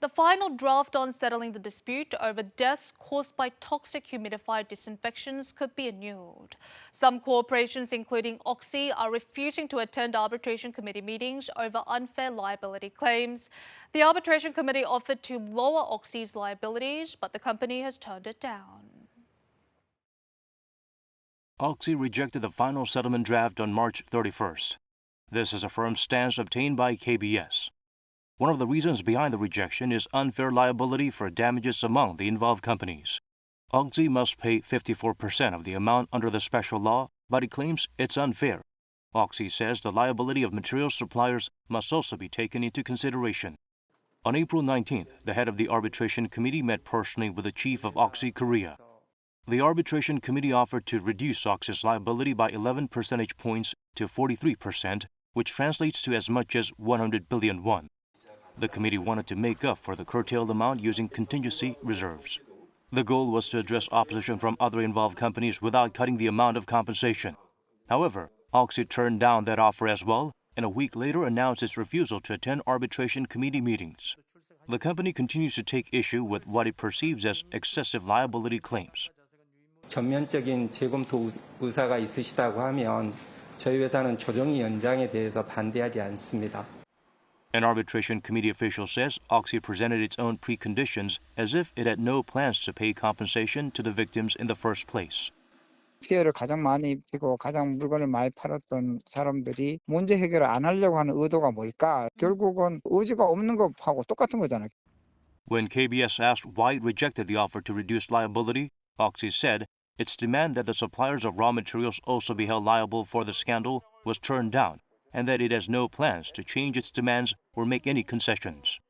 The final draft on settling the dispute over deaths caused by toxic humidifier disinfections could be annulled. Some corporations, including Oxy, are refusing to attend arbitration committee meetings over unfair liability claims. The arbitration committee offered to lower Oxy's liabilities, but the company has turned it down. Oxy rejected the final settlement draft on March 31st. This is a firm stance obtained by KBS. One of the reasons behind the rejection is unfair liability for damages among the involved companies. Oxy must pay 54% of the amount under the special law, but it claims it's unfair. Oxy says the liability of material suppliers must also be taken into consideration. On April 19th, the head of the arbitration committee met personally with the chief of Oxy Korea. The arbitration committee offered to reduce Oxy's liability by 11 percentage points to 43%, which translates to as much as 100 billion won. The committee wanted to make up for the curtailed amount using contingency reserves. The goal was to address opposition from other involved companies without cutting the amount of compensation. However, Oxy turned down that offer as well, and a week later announced its refusal to attend arbitration committee meetings. The company continues to take issue with what it perceives as excessive liability claims. 전면적인 재검토 의사가 있으시다고 하면 저희 회사는 조정이 연장에 대해서 반대하지 않습니다. An arbitration committee official says Oxy presented its own preconditions as if it had no plans to pay compensation to the victims in the first place. 피해를 가장 많이 입히고 가장 물건을 많이 팔았던 사람들이 문제 해결을 안 하려고 하는 의도가 뭘까? 결국은 의지가 없는 것하고 똑같은 거잖아요. When KBS asked why it rejected the offer to reduce liability, Oxy said its demand that the suppliers of raw materials also be held liable for the scandal was turned down, and that it has no plans to change its demands or make any concessions.